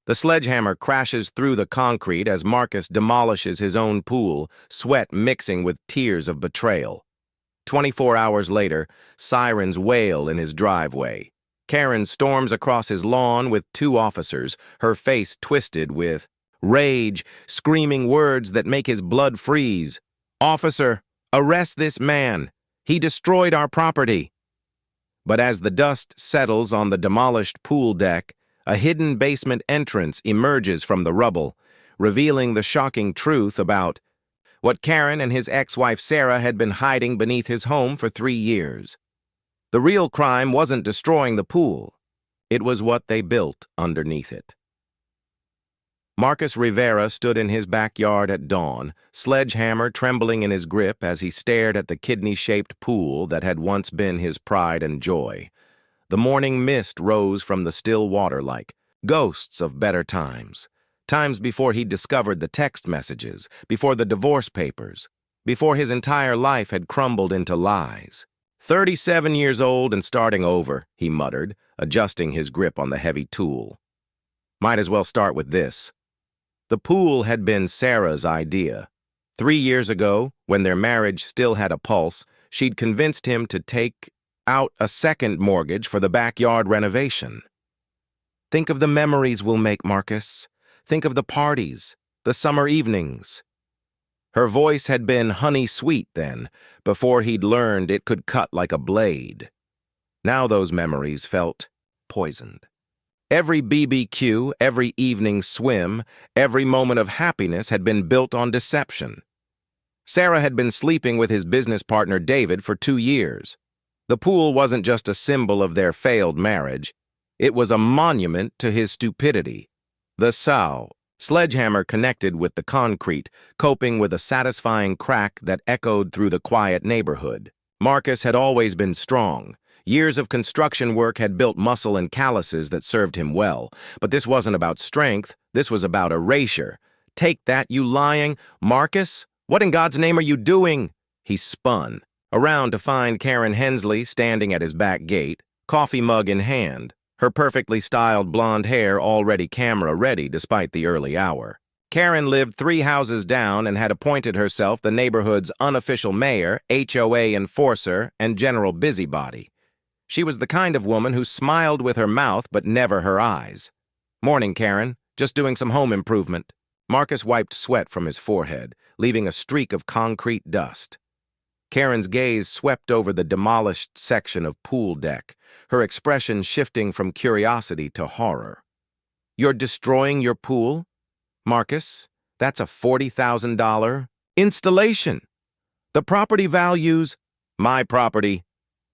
The sledgehammer crashes through the concrete as Marcus demolishes his own pool, sweat mixing with tears of betrayal. 24 hours later, sirens wail in his driveway. Karen storms across his lawn with 2 officers, her face twisted with rage, screaming words that make his blood freeze. "Officer, arrest this man! He destroyed our property!" But as the dust settles on the demolished pool deck, a hidden basement entrance emerges from the rubble, revealing the shocking truth about what Karen and his ex-wife Sarah had been hiding beneath his home for 3 years. The real crime wasn't destroying the pool. It was what they built underneath it. Marcus Rivera stood in his backyard at dawn, sledgehammer trembling in his grip as he stared at the kidney-shaped pool that had once been his pride and joy. The morning mist rose from the still water like ghosts of better times. Times before he discovered the text messages, before the divorce papers, before his entire life had crumbled into lies. 37 years old and starting over, he muttered, adjusting his grip on the heavy tool. Might as well start with this. The pool had been Sarah's idea. 3 years ago, when their marriage still had a pulse, she'd convinced him to take out a second mortgage for the backyard renovation. Think of the memories we'll make, Marcus. Think of the parties, the summer evenings. Her voice had been honey-sweet then, before he'd learned it could cut like a blade. Now those memories felt poisoned. Every BBQ, every evening swim, every moment of happiness had been built on deception. Sarah had been sleeping with his business partner David for 2 years. The pool wasn't just a symbol of their failed marriage. It was a monument to his stupidity. The sledgehammer connected with the concrete, coping with a satisfying crack that echoed through the quiet neighborhood. Marcus had always been strong. Years of construction work had built muscle and calluses that served him well. But this wasn't about strength. This was about erasure. "Take that, you lying Marcus! What in God's name are you doing?" He spun around to find Karen Hensley standing at his back gate, coffee mug in hand, her perfectly styled blonde hair already camera-ready despite the early hour. Karen lived 3 houses down and had appointed herself the neighborhood's unofficial mayor, HOA enforcer, and general busybody. She was the kind of woman who smiled with her mouth but never her eyes. "Morning, Karen. Just doing some home improvement." Marcus wiped sweat from his forehead, leaving a streak of concrete dust. Karen's gaze swept over the demolished section of pool deck, her expression shifting from curiosity to horror. "You're destroying your pool? Marcus, that's a $40,000 installation. The property values, my property,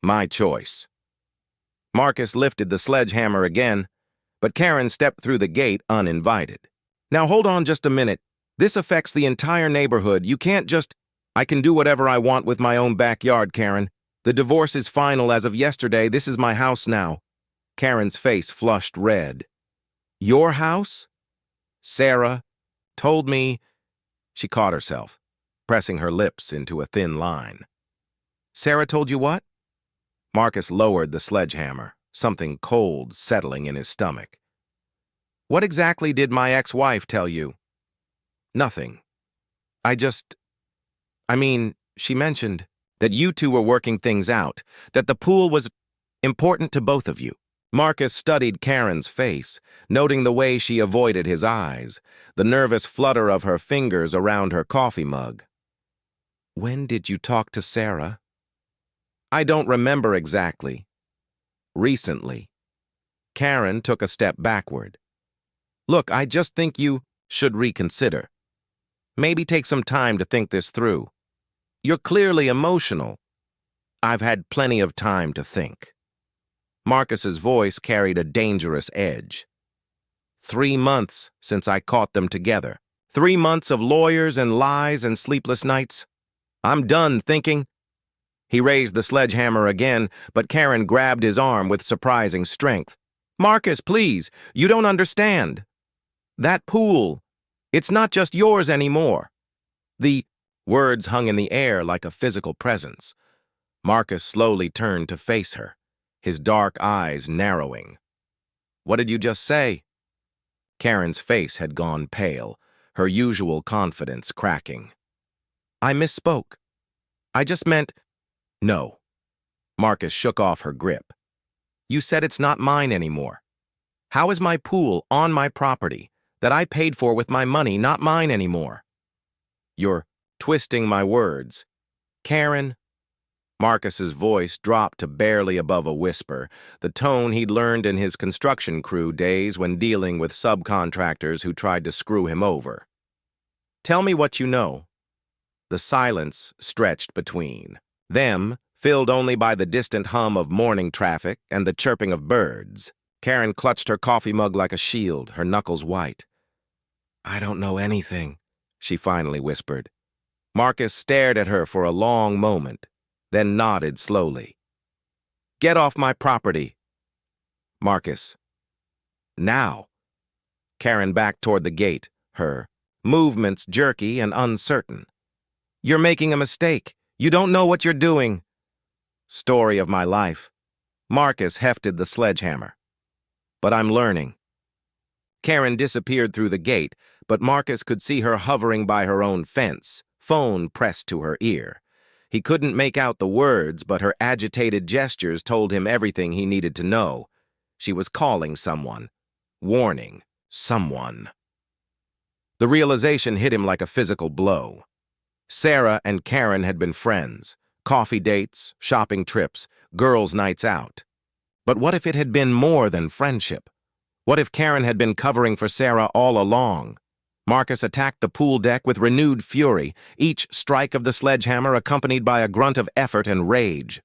my choice." Marcus lifted the sledgehammer again, but Karen stepped through the gate uninvited. "Now hold on just a minute. This affects the entire neighborhood. You can't just—" "I can do whatever I want with my own backyard, Karen. The divorce is final as of yesterday. This is my house now." Karen's face flushed red. "Your house? Sarah told me—" She caught herself, pressing her lips into a thin line. "Sarah told you what?" Marcus lowered the sledgehammer, something cold settling in his stomach. "What exactly did my ex-wife tell you?" "Nothing. She mentioned that you two were working things out, that the pool was important to both of you." Marcus studied Karen's face, noting the way she avoided his eyes, the nervous flutter of her fingers around her coffee mug. "When did you talk to Sarah?" "I don't remember exactly. Recently." Karen took a step backward. "Look, I just think you should reconsider. Maybe take some time to think this through. You're clearly emotional." "I've had plenty of time to think." Marcus's voice carried a dangerous edge. 3 months since I caught them together. 3 months of lawyers and lies and sleepless nights. I'm done thinking. He raised the sledgehammer again, but Karen grabbed his arm with surprising strength. "Marcus, please, you don't understand. That pool, it's not just yours anymore." The words hung in the air like a physical presence. Marcus slowly turned to face her, his dark eyes narrowing. "What did you just say?" Karen's face had gone pale, her usual confidence cracking. I misspoke. I just meant, no. Marcus shook off her grip. You said it's not mine anymore. How is my pool on my property that I paid for with my money not mine anymore? You're twisting my words. Karen. Marcus's voice dropped to barely above a whisper, the tone he'd learned in his construction crew days when dealing with subcontractors who tried to screw him over. Tell me what you know. The silence stretched between them, filled only by the distant hum of morning traffic and the chirping of birds. Karen clutched her coffee mug like a shield, her knuckles white. I don't know anything, she finally whispered. Marcus stared at her for a long moment, then nodded slowly. Get off my property. Marcus. Now. Karen backed toward the gate, her movements jerky and uncertain. You're making a mistake. You don't know what you're doing. Story of my life. Marcus hefted the sledgehammer. But I'm learning. Karen disappeared through the gate, but Marcus could see her hovering by her own fence, phone pressed to her ear. He couldn't make out the words, but her agitated gestures told him everything he needed to know. She was calling someone. Warning someone. The realization hit him like a physical blow. Sarah and Karen had been friends. Coffee dates, shopping trips, girls' nights out. But what if it had been more than friendship? What if Karen had been covering for Sarah all along? Marcus attacked the pool deck with renewed fury, each strike of the sledgehammer accompanied by a grunt of effort and rage.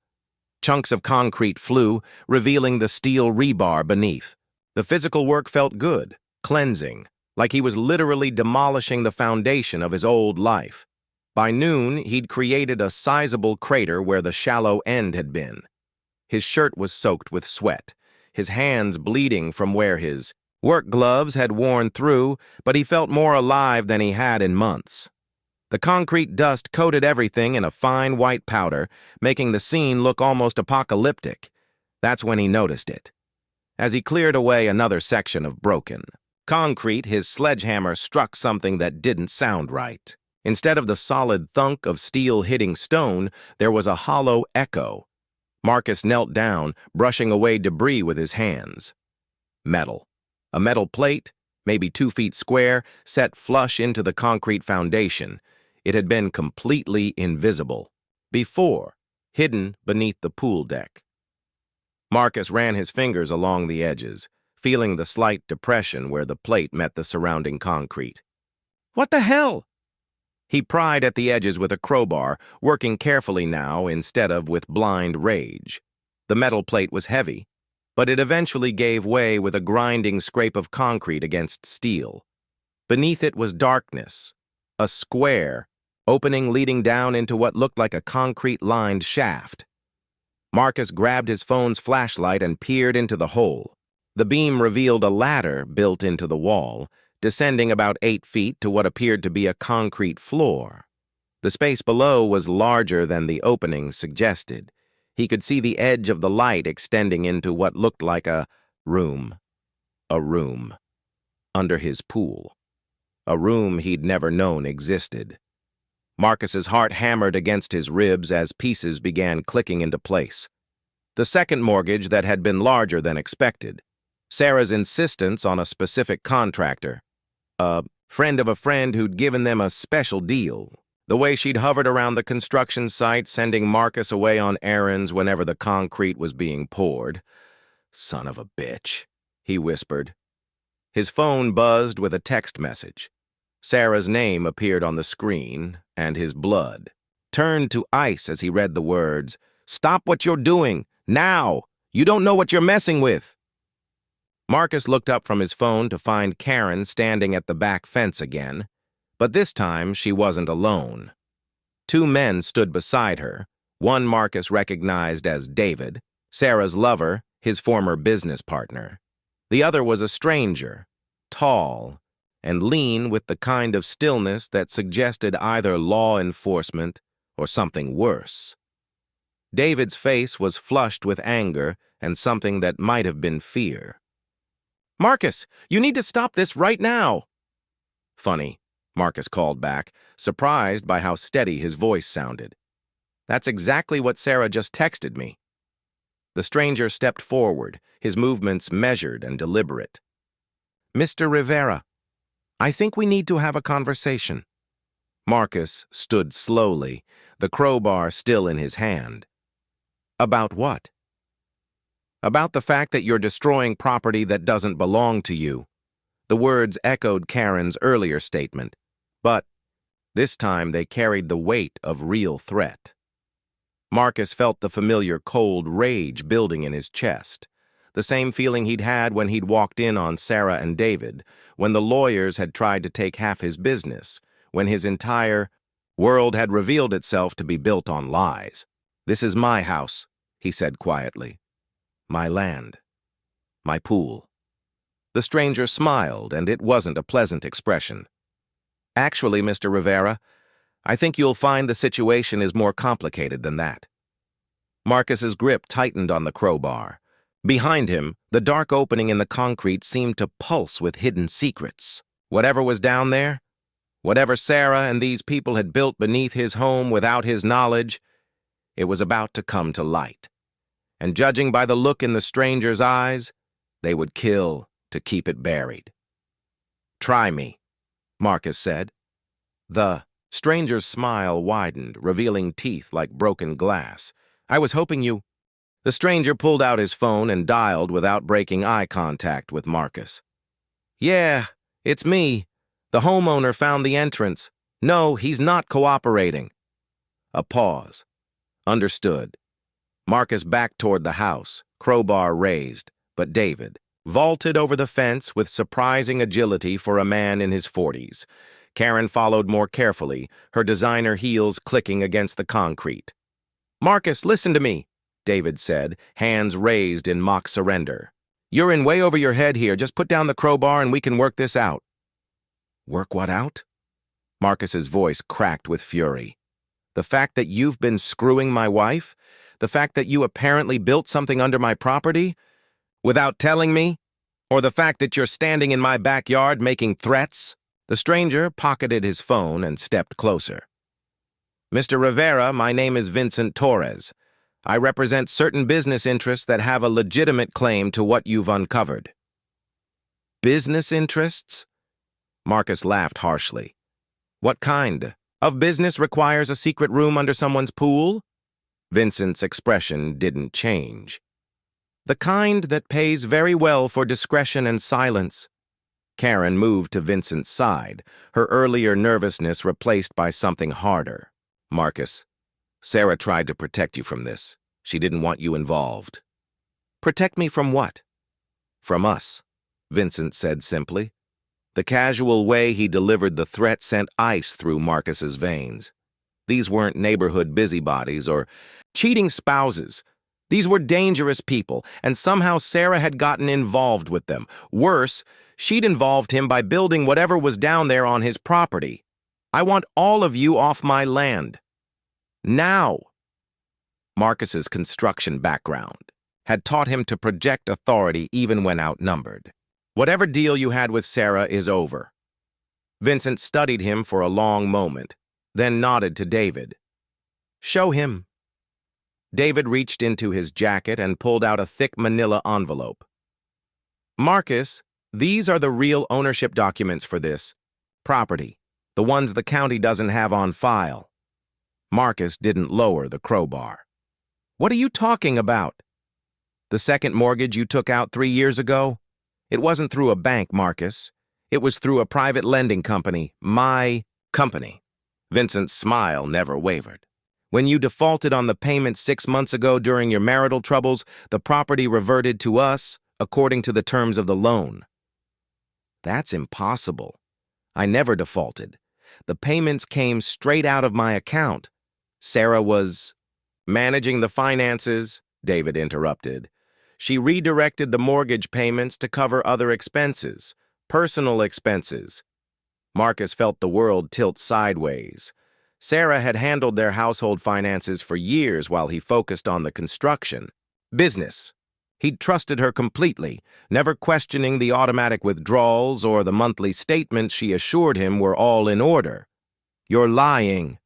Chunks of concrete flew, revealing the steel rebar beneath. The physical work felt good, cleansing, like he was literally demolishing the foundation of his old life. By noon, he'd created a sizable crater where the shallow end had been. His shirt was soaked with sweat, his hands bleeding from where his work gloves had worn through, but he felt more alive than he had in months. The concrete dust coated everything in a fine white powder, making the scene look almost apocalyptic. That's when he noticed it. As he cleared away another section of broken concrete, his sledgehammer struck something that didn't sound right. Instead of the solid thunk of steel hitting stone, there was a hollow echo. Marcus knelt down, brushing away debris with his hands. Metal. A metal plate, maybe 2 feet square, set flush into the concrete foundation. It had been completely invisible. Before, hidden beneath the pool deck. Marcus ran his fingers along the edges, feeling the slight depression where the plate met the surrounding concrete. What the hell? He pried at the edges with a crowbar, working carefully now instead of with blind rage. The metal plate was heavy, but it eventually gave way with a grinding scrape of concrete against steel. Beneath it was darkness, a square, opening leading down into what looked like a concrete-lined shaft. Marcus grabbed his phone's flashlight and peered into the hole. The beam revealed a ladder built into the wall, descending about 8 feet to what appeared to be a concrete floor. The space below was larger than the opening suggested. He could see the edge of the light extending into what looked like a room. A room. Under his pool. A room he'd never known existed. Marcus's heart hammered against his ribs as pieces began clicking into place. The second mortgage that had been larger than expected. Sarah's insistence on a specific contractor. A friend of a friend who'd given them a special deal. The way she'd hovered around the construction site, sending Marcus away on errands whenever the concrete was being poured. Son of a bitch, he whispered. His phone buzzed with a text message. Sarah's name appeared on the screen, and his blood turned to ice as he read the words, "Stop what you're doing, now! You don't know what you're messing with!" Marcus looked up from his phone to find Karen standing at the back fence again, but this time she wasn't alone. 2 men stood beside her, one Marcus recognized as David, Sarah's lover, his former business partner. The other was a stranger, tall, and lean with the kind of stillness that suggested either law enforcement or something worse. David's face was flushed with anger and something that might have been fear. Marcus, you need to stop this right now. Funny, Marcus called back, surprised by how steady his voice sounded. That's exactly what Sarah just texted me. The stranger stepped forward, his movements measured and deliberate. Mr. Rivera, I think we need to have a conversation. Marcus stood slowly, the crowbar still in his hand. About what? About the fact that you're destroying property that doesn't belong to you. The words echoed Karen's earlier statement, but this time they carried the weight of real threat. Marcus felt the familiar cold rage building in his chest, the same feeling he'd had when he'd walked in on Sarah and David, when the lawyers had tried to take half his business, when his entire world had revealed itself to be built on lies. This is my house, he said quietly. My land. My pool. The stranger smiled, and it wasn't a pleasant expression. Actually, Mr. Rivera, I think you'll find the situation is more complicated than that. Marcus's grip tightened on the crowbar. Behind him, the dark opening in the concrete seemed to pulse with hidden secrets. Whatever was down there, whatever Sarah and these people had built beneath his home without his knowledge, it was about to come to light. And judging by the look in the stranger's eyes, they would kill to keep it buried. Try me, Marcus said. The stranger's smile widened, revealing teeth like broken glass. I was hoping you... The stranger pulled out his phone and dialed without breaking eye contact with Marcus. Yeah, it's me. The homeowner found the entrance. No, he's not cooperating. A pause. Understood. Marcus backed toward the house, crowbar raised, but David vaulted over the fence with surprising agility for a man in his 40s. Karen followed more carefully, her designer heels clicking against the concrete. Marcus, listen to me, David said, hands raised in mock surrender. You're in way over your head here. Just put down the crowbar and we can work this out. Work what out? Marcus's voice cracked with fury. The fact that you've been screwing my wife? The fact that you apparently built something under my property without telling me? Or the fact that you're standing in my backyard making threats? The stranger pocketed his phone and stepped closer. Mr. Rivera, my name is Vincent Torres. I represent certain business interests that have a legitimate claim to what you've uncovered. Business interests? Marcus laughed harshly. What kind of business requires a secret room under someone's pool? Vincent's expression didn't change. The kind that pays very well for discretion and silence. Karen moved to Vincent's side, her earlier nervousness replaced by something harder. Marcus, Sarah tried to protect you from this. She didn't want you involved. Protect me from what? From us, Vincent said simply. The casual way he delivered the threat sent ice through Marcus's veins. These weren't neighborhood busybodies or cheating spouses. These were dangerous people, and somehow Sarah had gotten involved with them. Worse, she'd involved him by building whatever was down there on his property. I want all of you off my land. Now. Marcus's construction background had taught him to project authority even when outnumbered. Whatever deal you had with Sarah is over. Vincent studied him for a long moment, then nodded to David. Show him. David reached into his jacket and pulled out a thick manila envelope. Marcus, these are the real ownership documents for this property, the ones the county doesn't have on file. Marcus didn't lower the crowbar. What are you talking about? The second mortgage you took out 3 years ago? It wasn't through a bank, Marcus. It was through a private lending company, my company. Vincent's smile never wavered. When you defaulted on the payment 6 months ago during your marital troubles, the property reverted to us according to the terms of the loan. That's impossible. I never defaulted. The payments came straight out of my account. Sarah was managing the finances, David interrupted. She redirected the mortgage payments to cover other expenses, personal expenses. Marcus felt the world tilt sideways. Sarah had handled their household finances for years while he focused on the construction. Business. He'd trusted her completely, never questioning the automatic withdrawals or the monthly statements she assured him were all in order. "You're lying."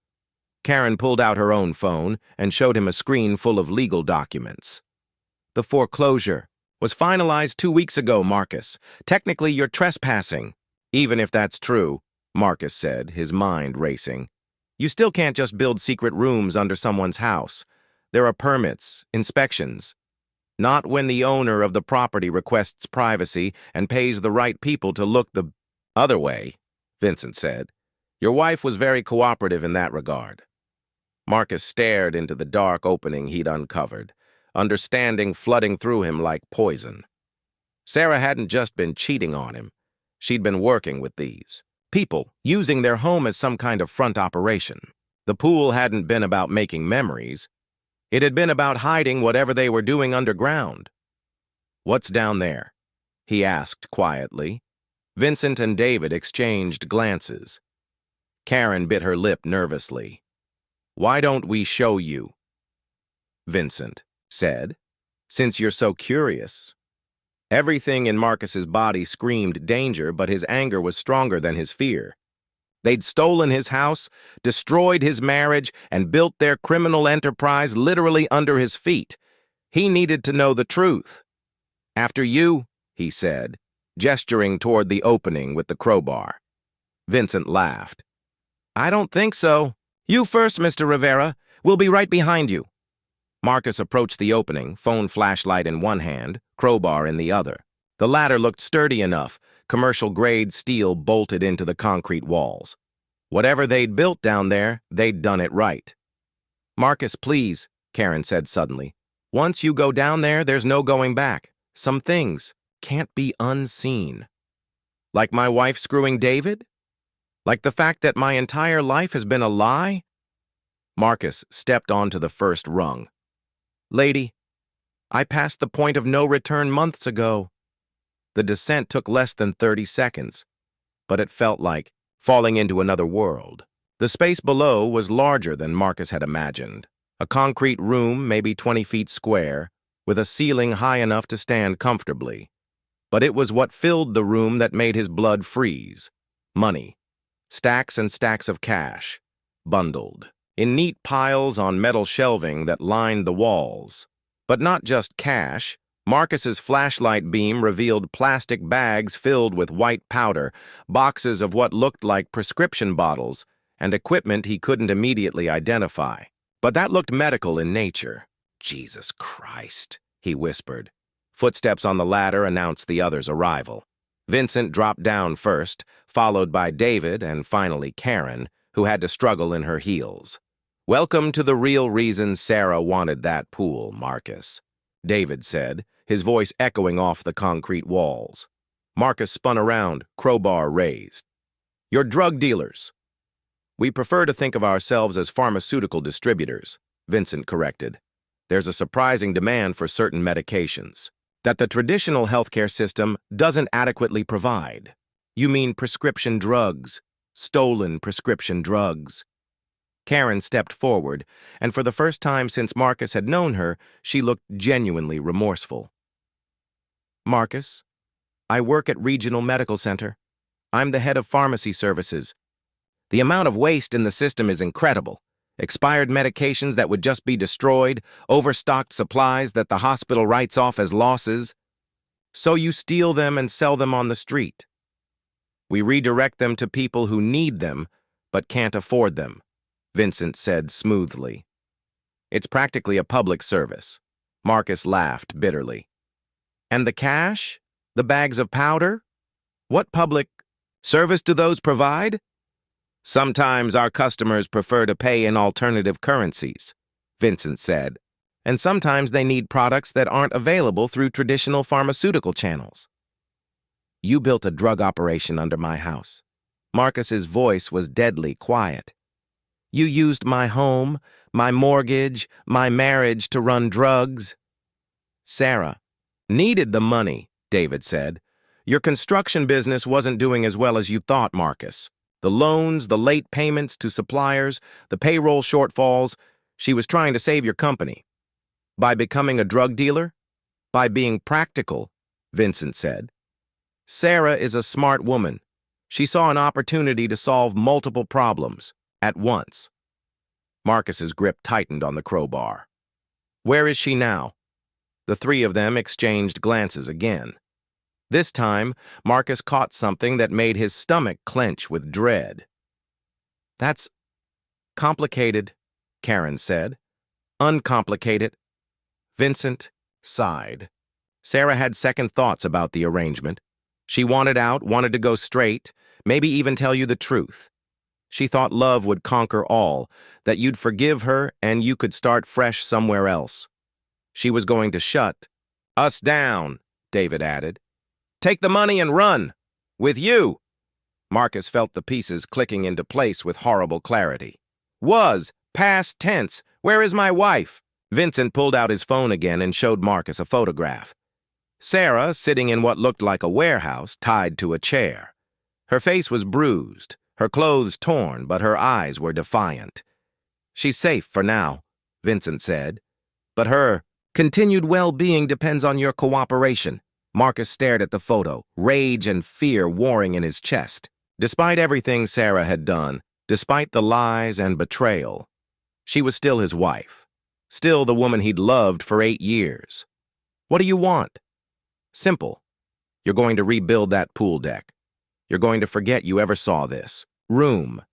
Karen pulled out her own phone and showed him a screen full of legal documents. "The foreclosure was finalized 2 weeks ago, Marcus. Technically, you're trespassing." "Even if that's true," Marcus said, his mind racing, "you still can't just build secret rooms under someone's house. There are permits, inspections. Not when the owner of the property requests privacy and pays the right people to look the other way," Vincent said. "Your wife was very cooperative in that regard." Marcus stared into the dark opening he'd uncovered, understanding flooding through him like poison. Sarah hadn't just been cheating on him. She'd been working with these people, using their home as some kind of front operation. The pool hadn't been about making memories. It had been about hiding whatever they were doing underground. "What's down there?" he asked quietly. Vincent and David exchanged glances. Karen bit her lip nervously. "Why don't we show you?" Vincent said, "since you're so curious." Everything in Marcus's body screamed danger, but his anger was stronger than his fear. They'd stolen his house, destroyed his marriage, and built their criminal enterprise literally under his feet. He needed to know the truth. "After you," he said, gesturing toward the opening with the crowbar. Vincent laughed. "I don't think so. You first, Mr. Rivera. We'll be right behind you." Marcus approached the opening, phone flashlight in one hand, crowbar in the other. The latter looked sturdy enough, commercial-grade steel bolted into the concrete walls. Whatever they'd built down there, they'd done it right. "Marcus, please," Karen said suddenly. "Once you go down there, there's no going back. Some things can't be unseen." "Like my wife screwing David? Like the fact that my entire life has been a lie?" Marcus stepped onto the first rung. "Lady, I passed the point of no return months ago." The descent took less than 30 seconds, but it felt like falling into another world. The space below was larger than Marcus had imagined. A concrete room, maybe 20 feet square, with a ceiling high enough to stand comfortably. But it was what filled the room that made his blood freeze. Money. Stacks and stacks of cash, bundled in neat piles on metal shelving that lined the walls. But not just cash. Marcus's flashlight beam revealed plastic bags filled with white powder, boxes of what looked like prescription bottles, and equipment he couldn't immediately identify. But that looked medical in nature. "Jesus Christ," he whispered. Footsteps on the ladder announced the other's arrival. Vincent dropped down first, followed by David and finally Karen, who had to struggle in her heels. "Welcome to the real reason Sarah wanted that pool, Marcus," David said, his voice echoing off the concrete walls. Marcus spun around, crowbar raised. "You're drug dealers." "We prefer to think of ourselves as pharmaceutical distributors," Vincent corrected. "There's a surprising demand for certain medications that the traditional healthcare system doesn't adequately provide." "You mean prescription drugs, stolen prescription drugs?" Karen stepped forward, and for the first time since Marcus had known her, she looked genuinely remorseful. "Marcus, I work at Regional Medical Center. I'm the head of pharmacy services. The amount of waste in the system is incredible. Expired medications that would just be destroyed, overstocked supplies that the hospital writes off as losses. So you steal them and sell them on the street. We redirect them to people who need them but can't afford them," Vincent said smoothly. "It's practically a public service." Marcus laughed bitterly. "And the cash? The bags of powder? What public service do those provide?" "Sometimes our customers prefer to pay in alternative currencies," Vincent said. "And sometimes they need products that aren't available through traditional pharmaceutical channels." "You built a drug operation under my house." Marcus's voice was deadly quiet. "You used my home, my mortgage, my marriage to run drugs." "Sarah needed the money," David said. "Your construction business wasn't doing as well as you thought, Marcus. The loans, the late payments to suppliers, the payroll shortfalls. She was trying to save your company. By becoming a drug dealer, By being practical, Vincent said. Sarah is a smart woman. She saw an opportunity to solve multiple problems at once. Marcus's grip tightened on the crowbar. Where is she now? The three of them exchanged glances again. This time, Marcus caught something that made his stomach clench with dread. That's complicated, Karen said. Uncomplicated. Vincent sighed. Sarah had second thoughts about the arrangement. She wanted out, wanted to go straight, maybe even tell you the truth. She thought love would conquer all, that you'd forgive her and you could start fresh somewhere else. She was going to shut us down, David added. Take the money and run. With you. Marcus felt the pieces clicking into place with horrible clarity. Was, past tense. Where is my wife? Vincent pulled out his phone again and showed Marcus a photograph. Sarah, sitting in what looked like a warehouse, tied to a chair. Her face was bruised, her clothes torn, but her eyes were defiant. She's safe for now, Vincent said. But her continued well-being depends on your cooperation. Marcus stared at the photo, rage and fear warring in his chest. Despite everything Sarah had done, despite the lies and betrayal, she was still his wife, still the woman he'd loved for 8 years. What do you want? Simple. You're going to rebuild that pool deck. You're going to forget you ever saw this room.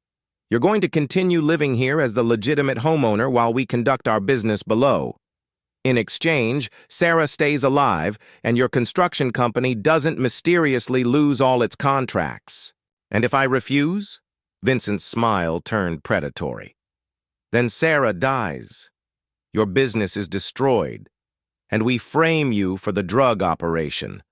You're going to continue living here as the legitimate homeowner while we conduct our business below. In exchange, Sarah stays alive and your construction company doesn't mysteriously lose all its contracts. And if I refuse? Vincent's smile turned predatory. Then Sarah dies. Your business is destroyed, and we frame you for the drug operation.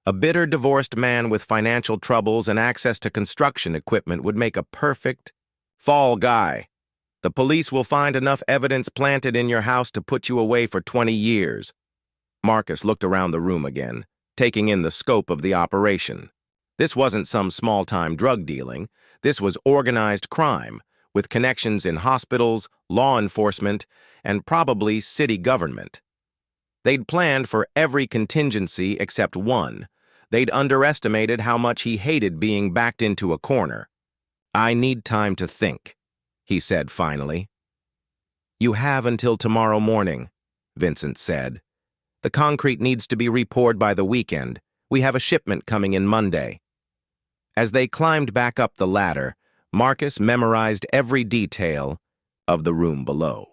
A bitter divorced man with financial troubles and access to construction equipment would make a perfect fall guy. The police will find enough evidence planted in your house to put you away for 20 years. Marcus looked around the room again, taking in the scope of the operation. This wasn't some small-time drug dealing. This was organized crime, with connections in hospitals, law enforcement, and probably city government. They'd planned for every contingency except one. They'd underestimated how much he hated being backed into a corner. I need time to think, he said finally. You have until tomorrow morning, Vincent said. The concrete needs to be repoured by the weekend. We have a shipment coming in Monday. As they climbed back up the ladder, Marcus memorized every detail of the room below.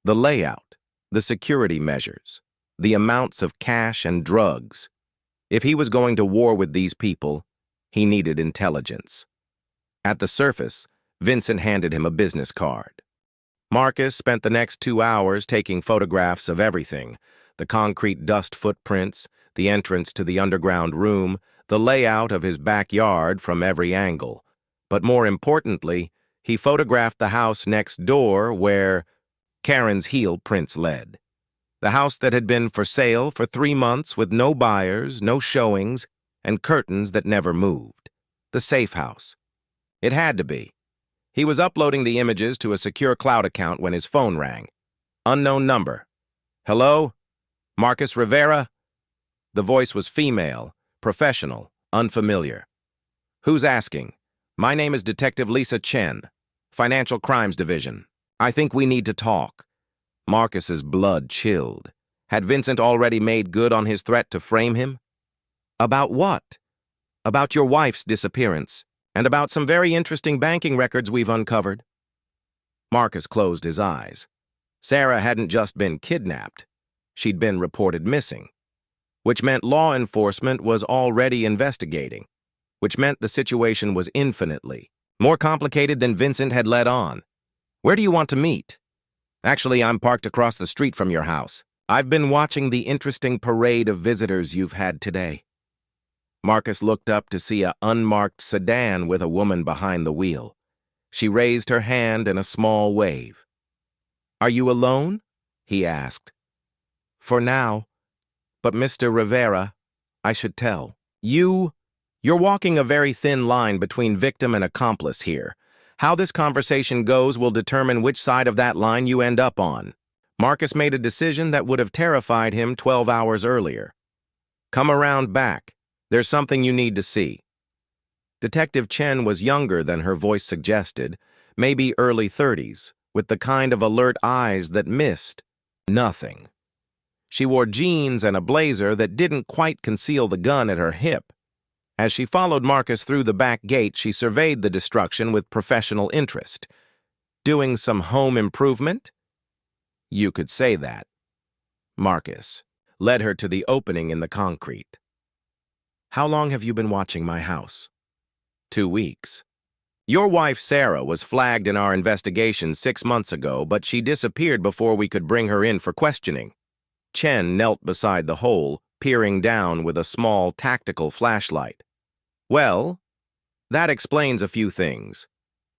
The layout, the security measures, the amounts of cash and drugs. If he was going to war with these people, he needed intelligence. At the surface, Vincent handed him a business card. Marcus spent the next 2 hours taking photographs of everything: the concrete dust footprints, the entrance to the underground room, the layout of his backyard from every angle. But more importantly, he photographed the house next door where Karen's heel prints led. The house that had been for sale for 3 months with no buyers, no showings, and curtains that never moved. The safe house. It had to be. He was uploading the images to a secure cloud account when his phone rang. Unknown number. Hello? Marcus Rivera? The voice was female, professional, unfamiliar. Who's asking? My name is Detective Lisa Chen, Financial Crimes Division. I think we need to talk. Marcus's blood chilled. Had Vincent already made good on his threat to frame him? About what? About your wife's disappearance, and about some very interesting banking records we've uncovered. Marcus closed his eyes. Sarah hadn't just been kidnapped. She'd been reported missing, which meant law enforcement was already investigating, which meant the situation was infinitely more complicated than Vincent had let on. Where do you want to meet? Actually, I'm parked across the street from your house. I've been watching the interesting parade of visitors you've had today. Marcus looked up to see an unmarked sedan with a woman behind the wheel. She raised her hand in a small wave. Are you alone? He asked. For now. But Mr. Rivera, I should tell. You're walking a very thin line between victim and accomplice here. How this conversation goes will determine which side of that line you end up on. Marcus made a decision that would have terrified him 12 hours earlier. Come around back. There's something you need to see. Detective Chen was younger than her voice suggested, maybe early 30s, with the kind of alert eyes that missed nothing. She wore jeans and a blazer that didn't quite conceal the gun at her hip. As she followed Marcus through the back gate, she surveyed the destruction with professional interest. Doing some home improvement? You could say that. Marcus led her to the opening in the concrete. How long have you been watching my house? 2 weeks. Your wife, Sarah, was flagged in our investigation 6 months ago, but she disappeared before we could bring her in for questioning. Chen knelt beside the hole, peering down with a small tactical flashlight. Well, that explains a few things.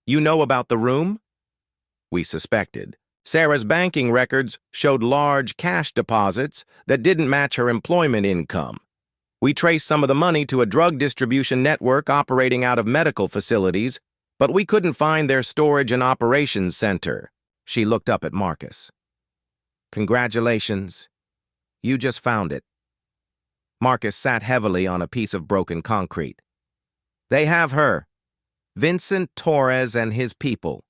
You know about the room? We suspected. Sarah's banking records showed large cash deposits that didn't match her employment income. We traced some of the money to a drug distribution network operating out of medical facilities, but we couldn't find their storage and operations center. She looked up at Marcus. Congratulations. You just found it. Marcus sat heavily on a piece of broken concrete. They have her. Vincent Torres and his people.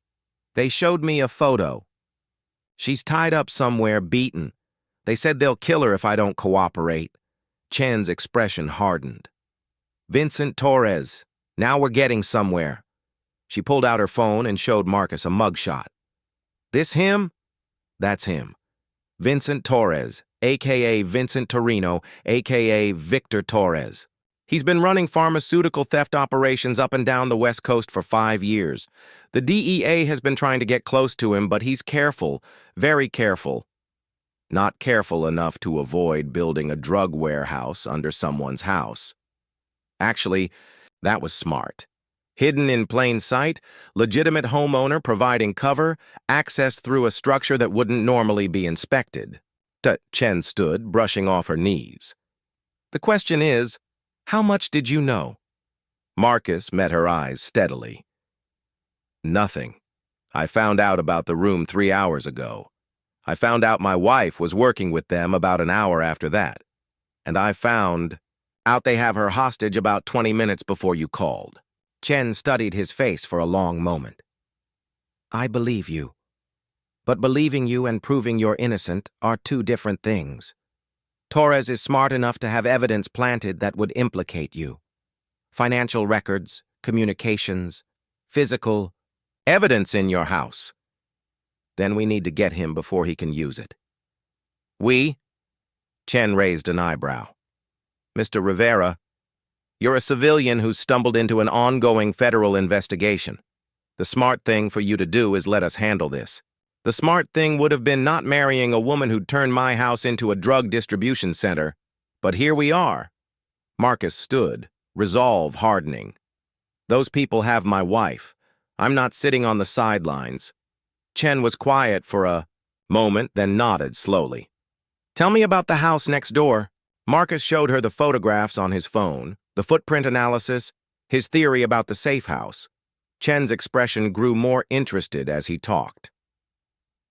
They showed me a photo. She's tied up somewhere, beaten. They said they'll kill her if I don't cooperate. Chen's expression hardened. Vincent Torres. Now we're getting somewhere. She pulled out her phone and showed Marcus a mugshot. This him? That's him. Vincent Torres, a.k.a. Vincent Torino, a.k.a. Victor Torres. He's been running pharmaceutical theft operations up and down the West Coast for 5 years. The DEA has been trying to get close to him, but he's careful, very careful. Not careful enough to avoid building a drug warehouse under someone's house. Actually, that was smart. Hidden in plain sight, legitimate homeowner providing cover, access through a structure that wouldn't normally be inspected. Chen stood, brushing off her knees. The question is, how much did you know? Marcus met her eyes steadily. Nothing. I found out about the room 3 hours ago. I found out my wife was working with them about an hour after that. And I found out they have her hostage about 20 minutes before you called. Chen studied his face for a long moment. I believe you. But believing you and proving you're innocent are two different things. Torres is smart enough to have evidence planted that would implicate you. Financial records, communications, physical evidence in your house. Then we need to get him before he can use it. We? Chen raised an eyebrow. Mr. Rivera, you're a civilian who stumbled into an ongoing federal investigation. The smart thing for you to do is let us handle this. The smart thing would have been not marrying a woman who'd turned my house into a drug distribution center. But here we are. Marcus stood, resolve hardening. Those people have my wife. I'm not sitting on the sidelines. Chen was quiet for a moment, then nodded slowly. Tell me about the house next door. Marcus showed her the photographs on his phone, the footprint analysis, his theory about the safe house. Chen's expression grew more interested as he talked.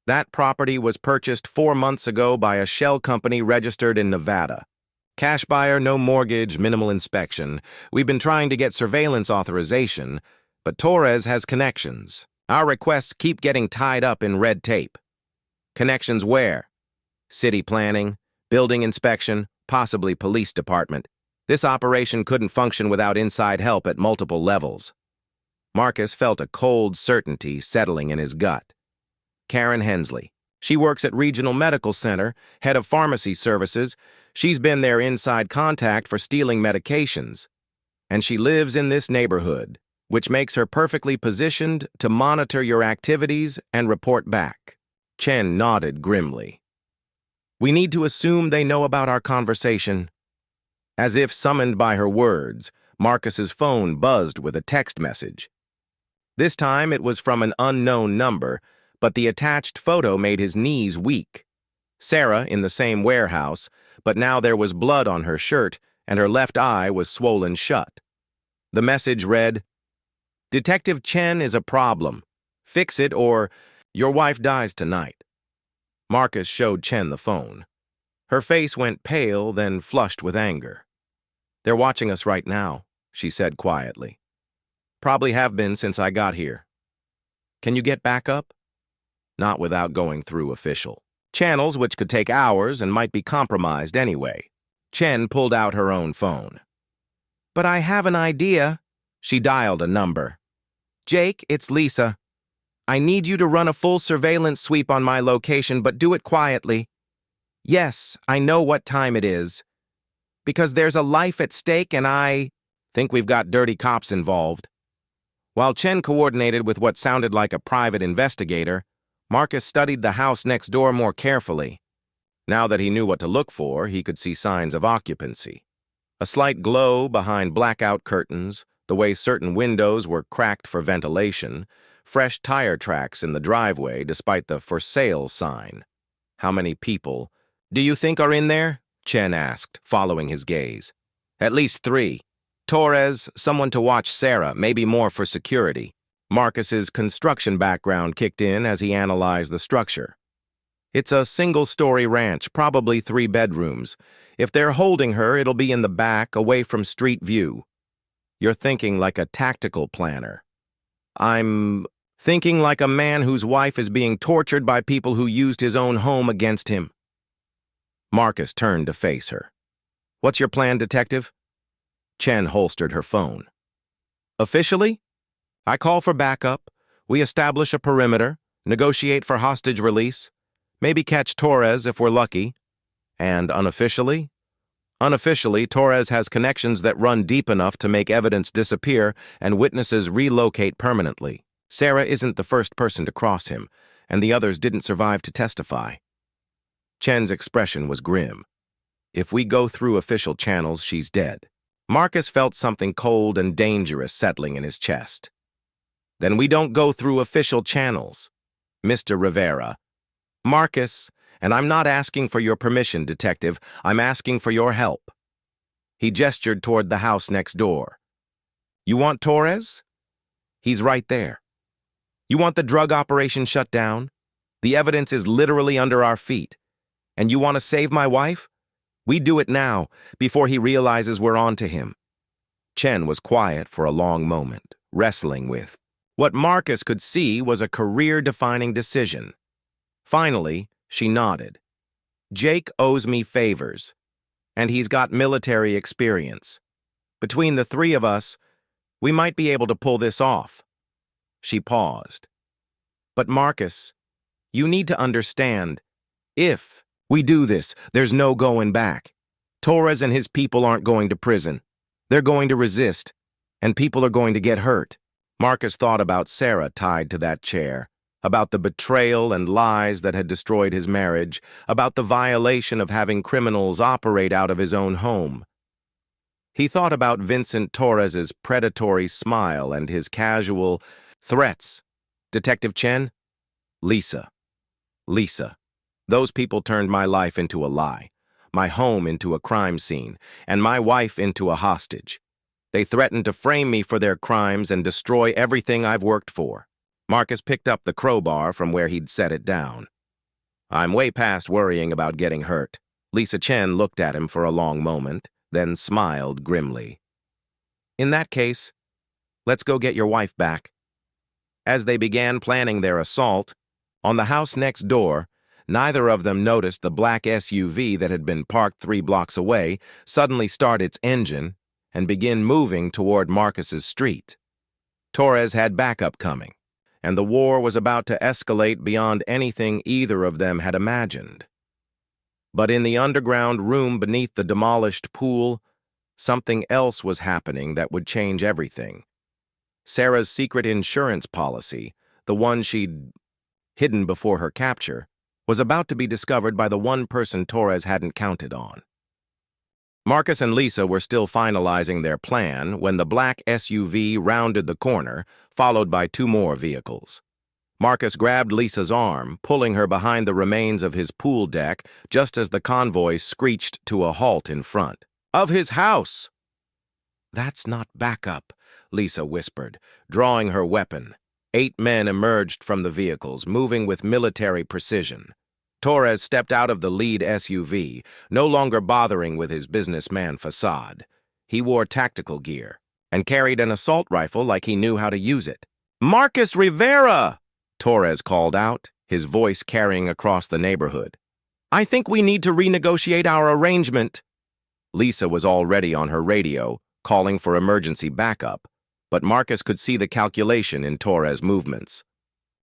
That property was purchased 4 months ago by a shell company registered in Nevada. Cash buyer, no mortgage, minimal inspection. We've been trying to get surveillance authorization, but Torres has connections. Our requests keep getting tied up in red tape. Connections where? City planning, building inspection, possibly police department. This operation couldn't function without inside help at multiple levels. Marcus felt a cold certainty settling in his gut. Karen Hensley. She works at Regional Medical Center, head of pharmacy services. She's been their inside contact for stealing medications. And she lives in this neighborhood, which makes her perfectly positioned to monitor your activities and report back. Chen nodded grimly. We need to assume they know about our conversation. As if summoned by her words, Marcus's phone buzzed with a text message. This time it was from an unknown number, but the attached photo made his knees weak. Sarah in the same warehouse, but now there was blood on her shirt and her left eye was swollen shut. The message read, Detective Chen is a problem. Fix it or your wife dies tonight. Marcus showed Chen the phone. Her face went pale, then flushed with anger. "They're watching us right now," she said quietly. "Probably have been since I got here. Can you get back up?" Not without going through official channels, which could take hours and might be compromised anyway. Chen pulled out her own phone. "But I have an idea." She dialed a number. "Jake, it's Lisa. I need you to run a full surveillance sweep on my location, but do it quietly. Yes, I know what time it is. Because there's a life at stake and I think we've got dirty cops involved." While Chen coordinated with what sounded like a private investigator, Marcus studied the house next door more carefully. Now that he knew what to look for, he could see signs of occupancy. A slight glow behind blackout curtains, the way certain windows were cracked for ventilation, fresh tire tracks in the driveway despite the "for sale" sign. How many people do you think are in there? Chen asked, following his gaze. "At least 3. Torres, someone to watch Sarah, maybe more for security." Marcus's construction background kicked in as he analyzed the structure. It's a single-story ranch, probably 3 bedrooms. If they're holding her, it'll be in the back, away from street view. You're thinking like a tactical planner. I'm thinking like a man whose wife is being tortured by people who used his own home against him. Marcus turned to face her. "What's your plan, detective?" Chen holstered her phone. "Officially? I call for backup. We establish a perimeter, negotiate for hostage release, maybe catch Torres if we're lucky. And unofficially? Unofficially, Torres has connections that run deep enough to make evidence disappear and witnesses relocate permanently. Sarah isn't the first person to cross him, and the others didn't survive to testify." Chen's expression was grim. "If we go through official channels, she's dead." Marcus felt something cold and dangerous settling in his chest. "Then we don't go through official channels, Mr. Rivera." "Marcus, and I'm not asking for your permission, detective. I'm asking for your help." He gestured toward the house next door. "You want Torres? He's right there. You want the drug operation shut down? The evidence is literally under our feet. And you want to save my wife? We do it now, before he realizes we're on to him." Chen was quiet for a long moment, wrestling with what Marcus could see was a career-defining decision. Finally, she nodded. "Jake owes me favors, and he's got military experience. Between the 3 of us, we might be able to pull this off." She paused. "But Marcus, you need to understand, if we do this, there's no going back. Torres and his people aren't going to prison. They're going to resist, and people are going to get hurt." Marcus thought about Sarah tied to that chair, about the betrayal and lies that had destroyed his marriage, about the violation of having criminals operate out of his own home. He thought about Vincent Torres's predatory smile and his casual threats. "Detective Chen? Lisa. Lisa. Those people turned my life into a lie, my home into a crime scene, and my wife into a hostage. They threatened to frame me for their crimes and destroy everything I've worked for." Marcus picked up the crowbar from where he'd set it down. "I'm way past worrying about getting hurt." Lisa Chen looked at him for a long moment, then smiled grimly. "In that case, let's go get your wife back." As they began planning their assault, on the house next door, neither of them noticed the black SUV that had been parked 3 blocks away suddenly start its engine and begin moving toward Marcus's street. Torres had backup coming, and the war was about to escalate beyond anything either of them had imagined. But in the underground room beneath the demolished pool, something else was happening that would change everything. Sarah's secret insurance policy, the one she'd hidden before her capture, was about to be discovered by the one person Torres hadn't counted on. Marcus and Lisa were still finalizing their plan when the black SUV rounded the corner, followed by 2 more vehicles. Marcus grabbed Lisa's arm, pulling her behind the remains of his pool deck just as the convoy screeched to a halt in front of his house. "That's not backup," Lisa whispered, drawing her weapon. 8 men emerged from the vehicles, moving with military precision. Torres stepped out of the lead SUV, no longer bothering with his businessman facade. He wore tactical gear and carried an assault rifle like he knew how to use it. "Marcus Rivera!" Torres called out, his voice carrying across the neighborhood. "I think we need to renegotiate our arrangement." Lisa was already on her radio, calling for emergency backup, but Marcus could see the calculation in Torres' movements.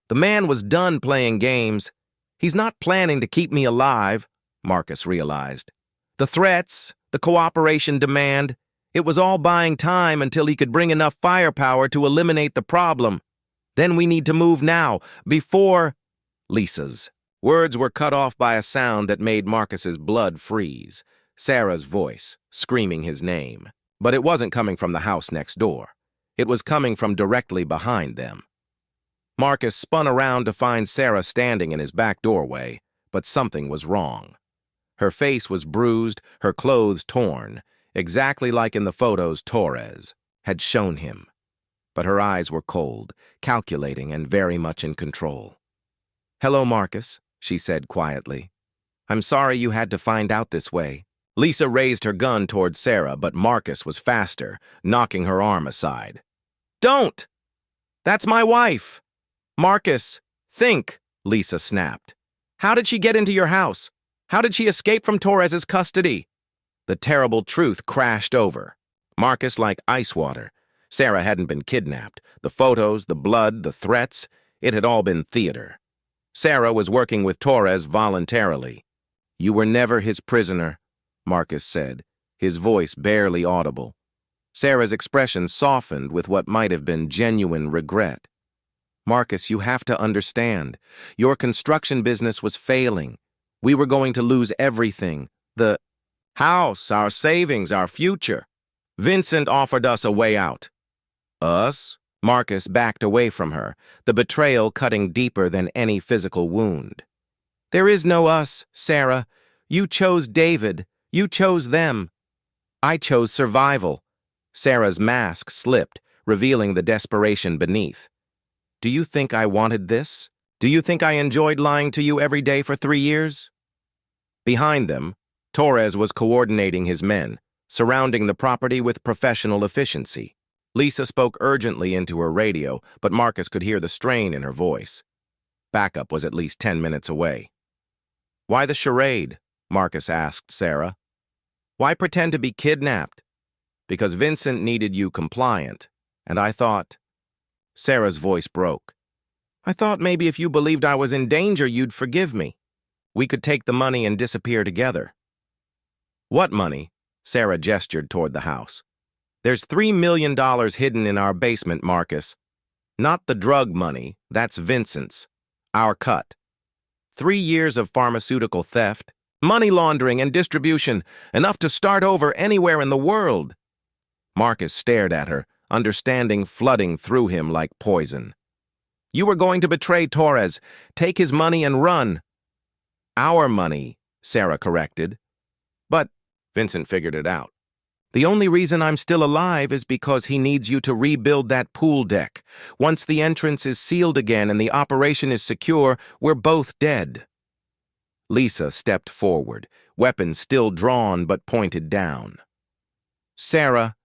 The man was done playing games. He's not planning to keep me alive, Marcus realized. The threats, the cooperation demand, it was all buying time until he could bring enough firepower to eliminate the problem. Then we need to move now, before... Lisa's words were cut off by a sound that made Marcus's blood freeze. Sarah's voice, screaming his name. But it wasn't coming from the house next door. It was coming from directly behind them. Marcus spun around to find Sarah standing in his back doorway, but something was wrong. Her face was bruised, her clothes torn, exactly like in the photos Torres had shown him. But her eyes were cold, calculating, and very much in control. "Hello, Marcus," she said quietly. "I'm sorry you had to find out this way." Lisa raised her gun toward Sarah, but Marcus was faster, knocking her arm aside. "Don't! That's my wife!" "Marcus, think," Lisa snapped. "How did she get into your house? How did she escape from Torres's custody?" The terrible truth crashed over. Marcus like ice water. Sarah hadn't been kidnapped. The photos, the blood, the threats, it had all been theater. Sarah was working with Torres voluntarily. "You were never his prisoner," Marcus said, his voice barely audible. Sarah's expression softened with what might have been genuine regret. "Marcus, you have to understand. Your construction business was failing. We were going to lose everything. The house, our savings, our future. Vincent offered us a way out." "Us?" Marcus backed away from her, the betrayal cutting deeper than any physical wound. "There is no us, Sarah. You chose David. You chose them. I chose survival." Sarah's mask slipped, revealing the desperation beneath. "Do you think I wanted this? Do you think I enjoyed lying to you every day for 3 years?" Behind them, Torres was coordinating his men, surrounding the property with professional efficiency. Lisa spoke urgently into her radio, but Marcus could hear the strain in her voice. Backup was at least 10 minutes away. "Why the charade?" Marcus asked Sarah. "Why pretend to be kidnapped?" "Because Vincent needed you compliant, and I thought..." Sarah's voice broke. "I thought maybe if you believed I was in danger, you'd forgive me. We could take the money and disappear together." "What money?" Sarah gestured toward the house. "There's $3 million hidden in our basement, Marcus. Not the drug money, that's Vincent's. Our cut. 3 years of pharmaceutical theft, money laundering and distribution, enough to start over anywhere in the world." Marcus stared at her, understanding flooding through him like poison. "You were going to betray Torres, take his money and run." "Our money," Sarah corrected. "But," Vincent figured it out, "the only reason I'm still alive is because he needs you to rebuild that pool deck. Once the entrance is sealed again and the operation is secure, we're both dead." Lisa stepped forward, weapon still drawn but pointed down. "Sarah,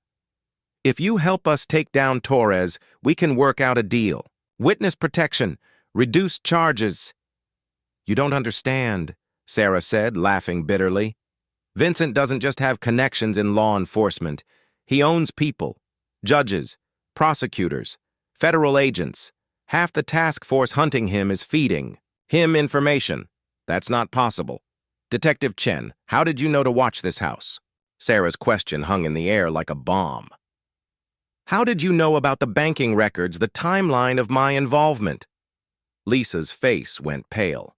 if you help us take down Torres, we can work out a deal. Witness protection, reduced charges." "You don't understand," Sarah said, laughing bitterly. "Vincent doesn't just have connections in law enforcement. He owns people, judges, prosecutors, federal agents. Half the task force hunting him is feeding him information. That's not possible. Detective Chen, how did you know to watch this house?" Sarah's question hung in the air like a bomb. "How did you know about the banking records, the timeline of my involvement?" Lisa's face went pale.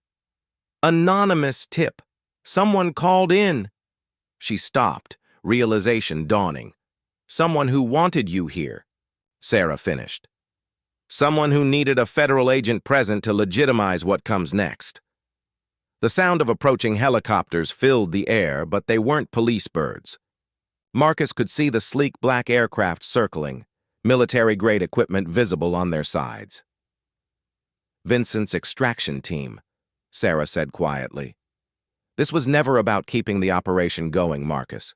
"Anonymous tip. Someone called in." She stopped, realization dawning. "Someone who wanted you here," Sarah finished. "Someone who needed a federal agent present to legitimize what comes next." The sound of approaching helicopters filled the air, but they weren't police birds. Marcus could see the sleek black aircraft circling, military-grade equipment visible on their sides. Vincent's extraction team. Sarah said quietly. This was never about keeping the operation going, Marcus.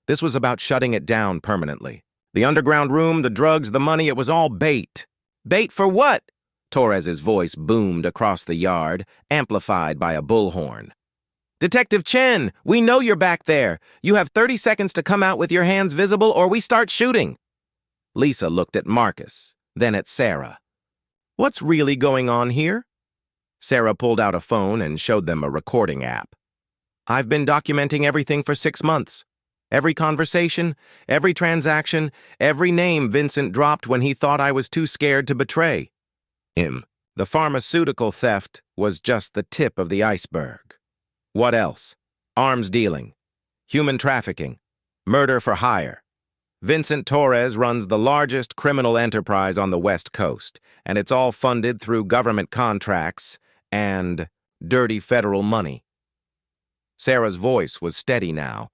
This was about shutting it down permanently. The underground room, the drugs, the money, it was all bait. Bait for what? Torres's voice boomed across the yard, amplified by a bullhorn. Detective Chen, we know you're back there. You have 30 seconds to come out with your hands visible or we start shooting. Lisa looked at Marcus, then at Sarah. What's really going on here? Sarah pulled out a phone and showed them a recording app. I've been documenting everything for 6 months. Every conversation, every transaction, every name Vincent dropped when he thought I was too scared to betray him. The pharmaceutical theft was just the tip of the iceberg. What else? Arms dealing, human trafficking, murder for hire. Vincent Torres runs the largest criminal enterprise on the West Coast, and it's all funded through government contracts and dirty federal money. Sarah's voice was steady now,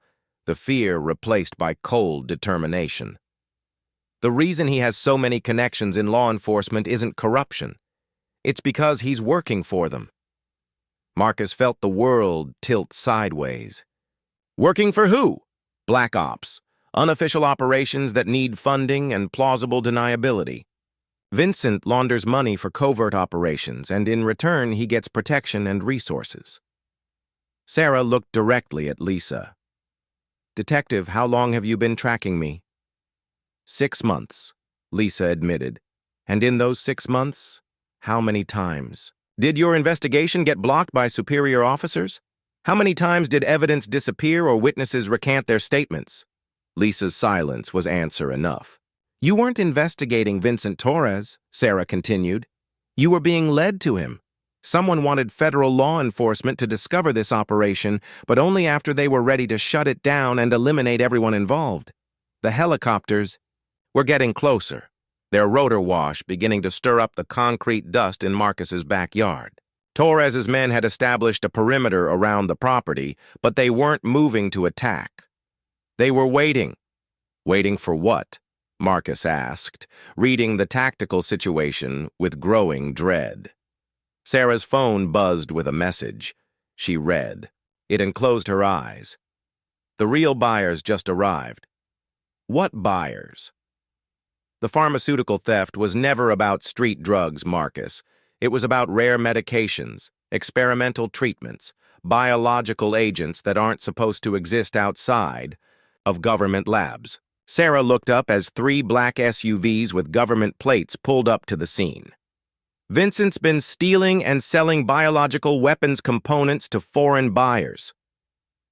the fear replaced by cold determination. The reason he has so many connections in law enforcement isn't corruption. It's because he's working for them. Marcus felt the world tilt sideways. Working for who? Black ops, unofficial operations that need funding and plausible deniability. Vincent launders money for covert operations, and in return he gets protection and resources. Sarah looked directly at Lisa. Detective, how long have you been tracking me? 6 months, Lisa admitted. And in those 6 months, how many times? Did your investigation get blocked by superior officers? How many times did evidence disappear or witnesses recant their statements? Lisa's silence was answer enough. You weren't investigating Vincent Torres, Sarah continued. You were being led to him. Someone wanted federal law enforcement to discover this operation, but only after they were ready to shut it down and eliminate everyone involved. The helicopters were getting closer, their rotor wash beginning to stir up the concrete dust in Marcus's backyard. Torres's men had established a perimeter around the property, but they weren't moving to attack. They were waiting. Waiting for what? Marcus asked, reading the tactical situation with growing dread. Sarah's phone buzzed with a message. She read. It enclosed her eyes. The real buyers just arrived. What buyers? The pharmaceutical theft was never about street drugs, Marcus. It was about rare medications, experimental treatments, biological agents that aren't supposed to exist outside of government labs. Sarah looked up as 3 black SUVs with government plates pulled up to the scene. Vincent's been stealing and selling biological weapons components to foreign buyers.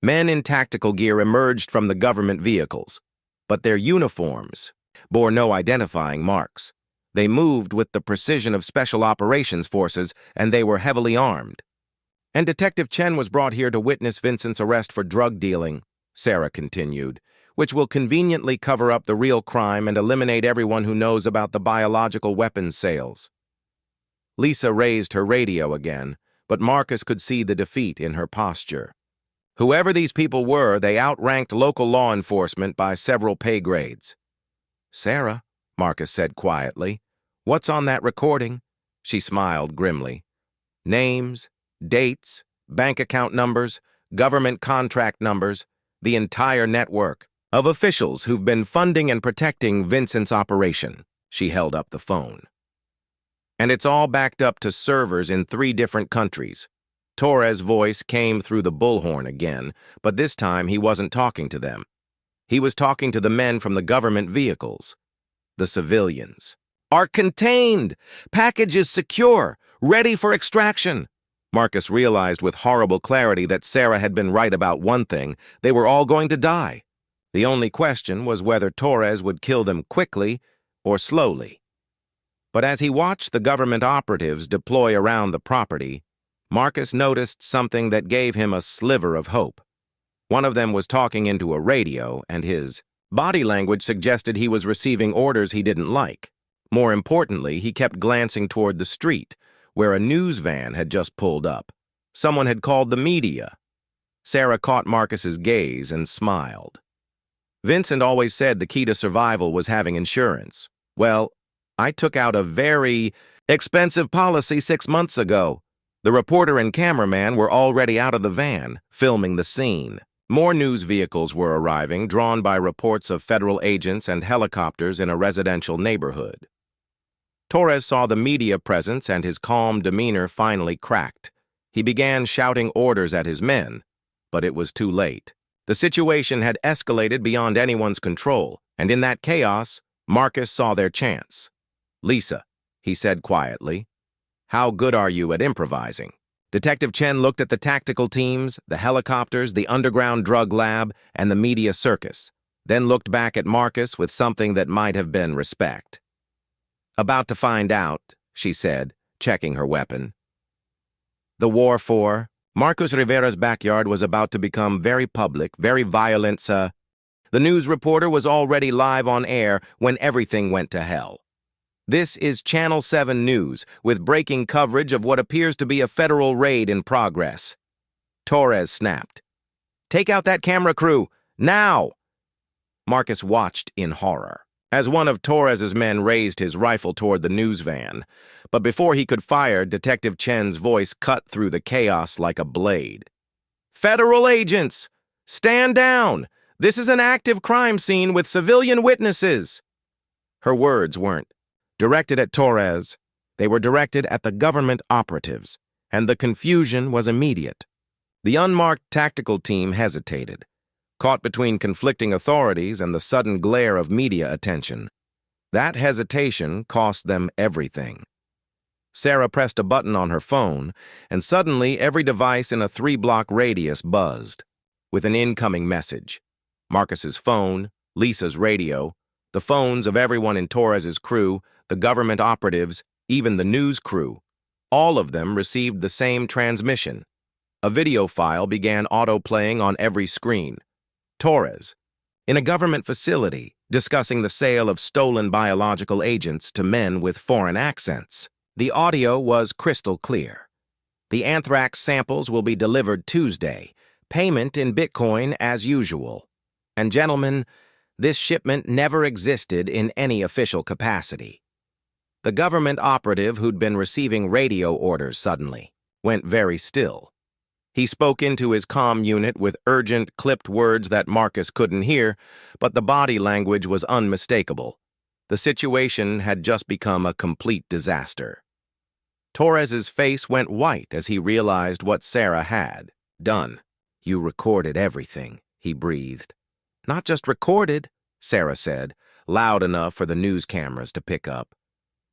Men in tactical gear emerged from the government vehicles, but their uniforms bore no identifying marks. They moved with the precision of special operations forces, and they were heavily armed. And Detective Chen was brought here to witness Vincent's arrest for drug dealing, Sarah continued, which will conveniently cover up the real crime and eliminate everyone who knows about the biological weapons sales. Lisa raised her radio again, but Marcus could see the defeat in her posture. Whoever these people were, they outranked local law enforcement by several pay grades. Sarah, Marcus said quietly, what's on that recording? She smiled grimly. Names, dates, bank account numbers, government contract numbers, the entire network of officials who've been funding and protecting Vincent's operation. She held up the phone. And it's all backed up to servers in 3 different countries. Torres' voice came through the bullhorn again, but this time he wasn't talking to them. He was talking to the men from the government vehicles. The civilians. Are contained! Package is secure! Ready for extraction! Marcus realized with horrible clarity that Sarah had been right about one thing. They were all going to die. The only question was whether Torres would kill them quickly or slowly. But as he watched the government operatives deploy around the property, Marcus noticed something that gave him a sliver of hope. One of them was talking into a radio, and his body language suggested he was receiving orders he didn't like. More importantly, he kept glancing toward the street, where a news van had just pulled up. Someone had called the media. Sarah caught Marcus's gaze and smiled. Vincent always said the key to survival was having insurance. Well, I took out a very expensive policy 6 months ago. The reporter and cameraman were already out of the van, filming the scene. More news vehicles were arriving, drawn by reports of federal agents and helicopters in a residential neighborhood. Torres saw the media presence and his calm demeanor finally cracked. He began shouting orders at his men, but it was too late. The situation had escalated beyond anyone's control, and in that chaos, Marcus saw their chance. "Lisa," he said quietly, "how good are you at improvising?" Detective Chen looked at the tactical teams, the helicopters, the underground drug lab, and the media circus, then looked back at Marcus with something that might have been respect. "About to find out," she said, checking her weapon. The war for Marcus Rivera's backyard was about to become very public, very violent. The news reporter was already live on air when everything went to hell. This is Channel 7 News, with breaking coverage of what appears to be a federal raid in progress. Torres snapped. "Take out that camera crew, now!" Marcus watched in horror as one of Torres's men raised his rifle toward the news van. But before he could fire, Detective Chen's voice cut through the chaos like a blade. "Federal agents! Stand down! This is an active crime scene with civilian witnesses!" Her words weren't directed at Torres. They were directed at the government operatives, and the confusion was immediate. The unmarked tactical team hesitated, caught between conflicting authorities and the sudden glare of media attention. That hesitation cost them everything. Sarah pressed a button on her phone, and suddenly every device in a 3-block radius buzzed with an incoming message. Marcus's phone, Lisa's radio, the phones of everyone in Torres's crew, the government operatives, even the news crew. All of them received the same transmission. A video file began auto-playing on every screen. Torres, in a government facility, discussing the sale of stolen biological agents to men with foreign accents. The audio was crystal clear. "The anthrax samples will be delivered Tuesday. Payment in Bitcoin as usual. And gentlemen, this shipment never existed in any official capacity." The government operative who'd been receiving radio orders suddenly went very still. He spoke into his comm unit with urgent, clipped words that Marcus couldn't hear, but the body language was unmistakable. The situation had just become a complete disaster. Torres's face went white as he realized what Sarah had done. "You recorded everything," he breathed. "Not just recorded," Sarah said, loud enough for the news cameras to pick up.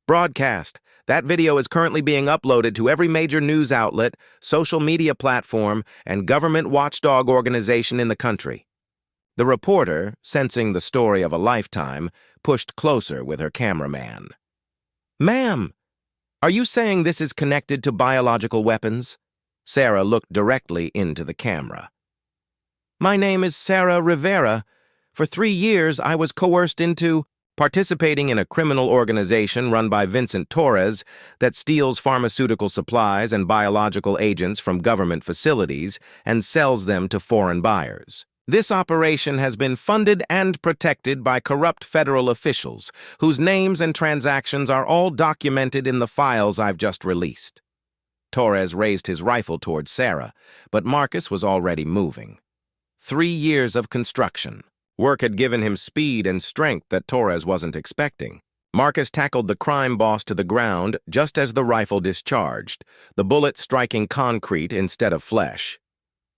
"Broadcast. That video is currently being uploaded to every major news outlet, social media platform, and government watchdog organization in the country." The reporter, sensing the story of a lifetime, pushed closer with her cameraman. "Ma'am, are you saying this is connected to biological weapons?" Sarah looked directly into the camera. "My name is Sarah Rivera. For 3 years, I was coerced into participating in a criminal organization run by Vincent Torres that steals pharmaceutical supplies and biological agents from government facilities and sells them to foreign buyers. This operation has been funded and protected by corrupt federal officials, whose names and transactions are all documented in the files I've just released." Torres raised his rifle towards Sarah, but Marcus was already moving. 3 years of construction. Work had given him speed and strength that Torres wasn't expecting. Marcus tackled the crime boss to the ground just as the rifle discharged, the bullet striking concrete instead of flesh.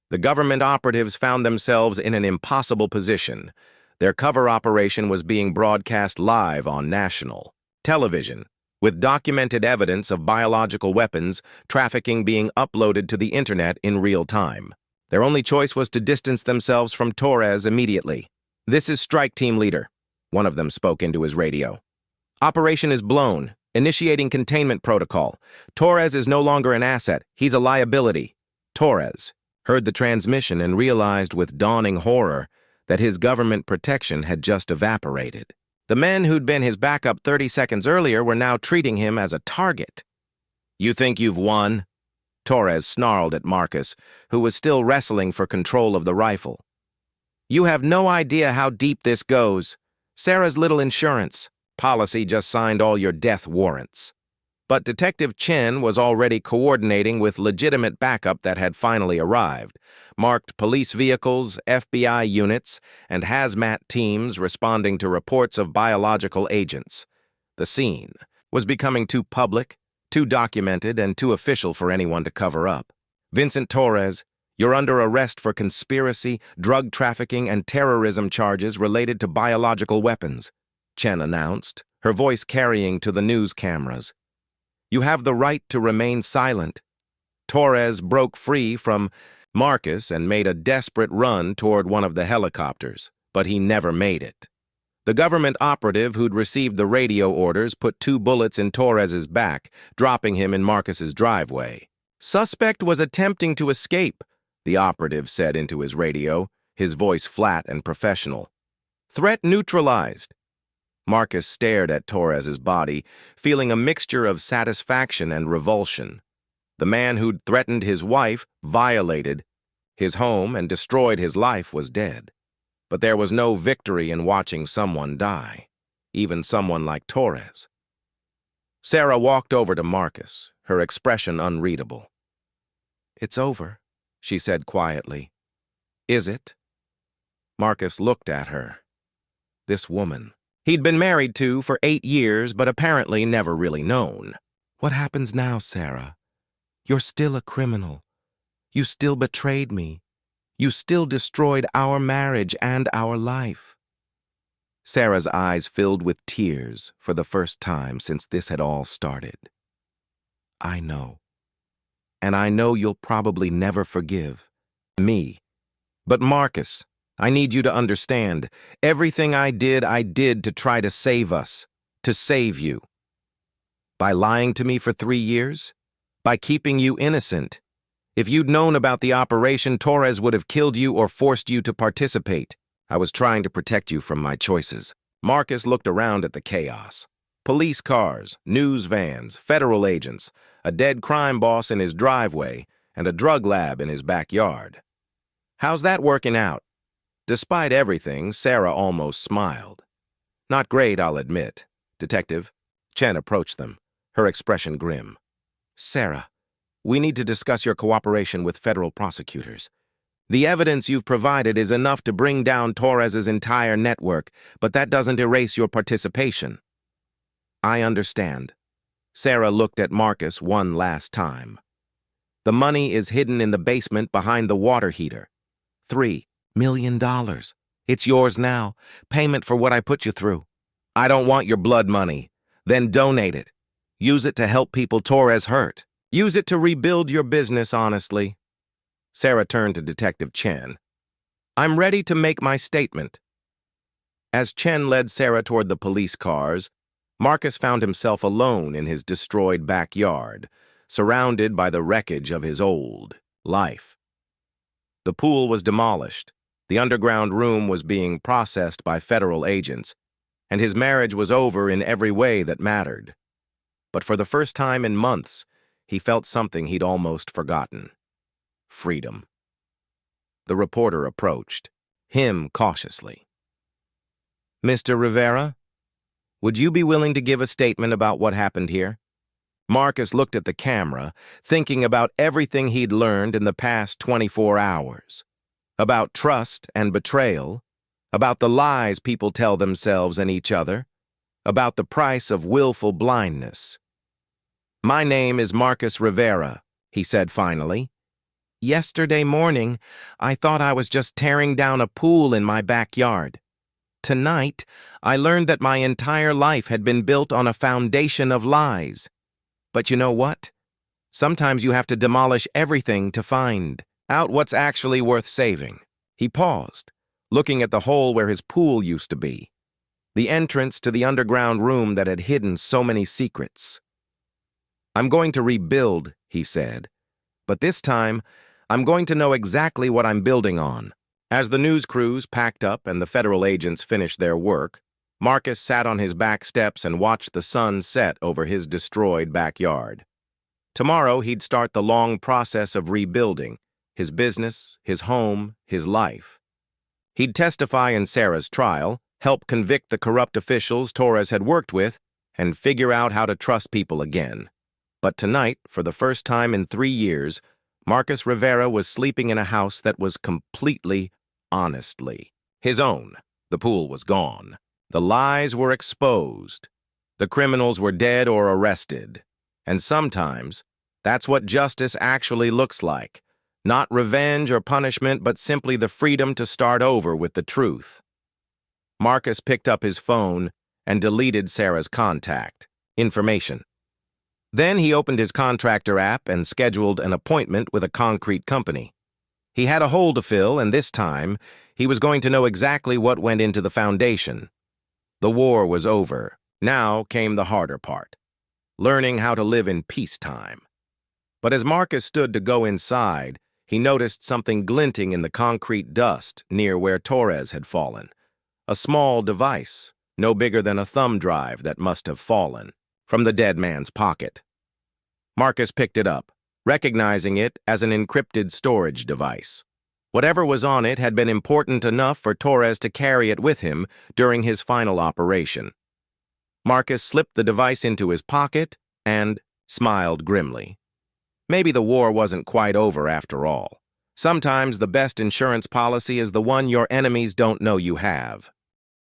The government operatives found themselves in an impossible position. Their cover operation was being broadcast live on national television, with documented evidence of biological weapons trafficking being uploaded to the internet in real time. Their only choice was to distance themselves from Torres immediately. "This is Strike Team Leader," one of them spoke into his radio. "Operation is blown. Initiating containment protocol. Torres is no longer an asset. He's a liability." Torres heard the transmission and realized with dawning horror that his government protection had just evaporated. The men who'd been his backup 30 seconds earlier were now treating him as a target. "You think you've won?" Torres snarled at Marcus, who was still wrestling for control of the rifle. "You have no idea how deep this goes. Sarah's little insurance policy just signed all your death warrants." But Detective Chen was already coordinating with legitimate backup that had finally arrived, marked police vehicles, FBI units, and hazmat teams responding to reports of biological agents. The scene was becoming too public, too documented, and too official for anyone to cover up. Vincent Torres, you're under arrest for conspiracy, drug trafficking, and terrorism charges related to biological weapons, Chen announced, her voice carrying to the news cameras. You have the right to remain silent. Torres broke free from Marcus and made a desperate run toward one of the helicopters, but he never made it. The government operative who'd received the radio orders put 2 bullets in Torres's back, dropping him in Marcus's driveway. Suspect was attempting to escape, the operative said into his radio, his voice flat and professional. Threat neutralized. Marcus stared at Torres's body, feeling a mixture of satisfaction and revulsion. The man who'd threatened his wife, violated his home, and destroyed his life was dead. But there was no victory in watching someone die, even someone like Torres. Sarah walked over to Marcus, her expression unreadable. It's over, she said quietly. Is it? Marcus looked at her. This woman he'd been married to for 8 years, but apparently never really known. What happens now, Sarah? You're still a criminal. You still betrayed me. You still destroyed our marriage and our life. Sarah's eyes filled with tears for the first time since this had all started. I know. And I know you'll probably never forgive me. But Marcus, I need you to understand, everything I did to try to save us, to save you. By lying to me for 3 years? By keeping you innocent? If you'd known about the operation, Torres would have killed you or forced you to participate. I was trying to protect you from my choices. Marcus looked around at the chaos. Police cars, news vans, federal agents, a dead crime boss in his driveway, and a drug lab in his backyard. How's that working out? Despite everything, Sarah almost smiled. Not great, I'll admit. Detective. Chen approached them, her expression grim. Sarah, we need to discuss your cooperation with federal prosecutors. The evidence you've provided is enough to bring down Torres's entire network, but that doesn't erase your participation. I understand. Sarah looked at Marcus one last time. The money is hidden in the basement behind the water heater. $3 million. It's yours now. Payment for what I put you through. I don't want your blood money. Then donate it. Use it to help people Torres hurt. Use it to rebuild your business honestly. Sarah turned to Detective Chen. I'm ready to make my statement. As Chen led Sarah toward the police cars, Marcus found himself alone in his destroyed backyard, surrounded by the wreckage of his old life. The pool was demolished, the underground room was being processed by federal agents, and his marriage was over in every way that mattered. But for the first time in months, he felt something he'd almost forgotten. Freedom. The reporter approached, him cautiously. Mr. Rivera, would you be willing to give a statement about what happened here? Marcus looked at the camera, thinking about everything he'd learned in the past 24 hours. About trust and betrayal, about the lies people tell themselves and each other, about the price of willful blindness. My name is Marcus Rivera, he said finally. Yesterday morning, I thought I was just tearing down a pool in my backyard. Tonight, I learned that my entire life had been built on a foundation of lies. But you know what? Sometimes you have to demolish everything to find out what's actually worth saving. He paused, looking at the hole where his pool used to be, the entrance to the underground room that had hidden so many secrets. I'm going to rebuild, he said, but this time, I'm going to know exactly what I'm building on. As the news crews packed up and the federal agents finished their work, Marcus sat on his back steps and watched the sun set over his destroyed backyard. Tomorrow, he'd start the long process of rebuilding his business, his home, his life. He'd testify in Sarah's trial, help convict the corrupt officials Torres had worked with, and figure out how to trust people again. But tonight, for the first time in 3 years, Marcus Rivera was sleeping in a house that was completely, honestly, his own. The pool was gone. The lies were exposed. The criminals were dead or arrested. And sometimes, that's what justice actually looks like. Not revenge or punishment, but simply the freedom to start over with the truth. Marcus picked up his phone and deleted Sarah's contact information. Then he opened his contractor app and scheduled an appointment with a concrete company. He had a hole to fill, and this time, he was going to know exactly what went into the foundation. The war was over. Now came the harder part, learning how to live in peacetime. But as Marcus stood to go inside, he noticed something glinting in the concrete dust near where Torres had fallen. A small device, no bigger than a thumb drive, that must have fallen from the dead man's pocket. Marcus picked it up, recognizing it as an encrypted storage device. Whatever was on it had been important enough for Torres to carry it with him during his final operation. Marcus slipped the device into his pocket and smiled grimly. Maybe the war wasn't quite over after all. Sometimes the best insurance policy is the one your enemies don't know you have.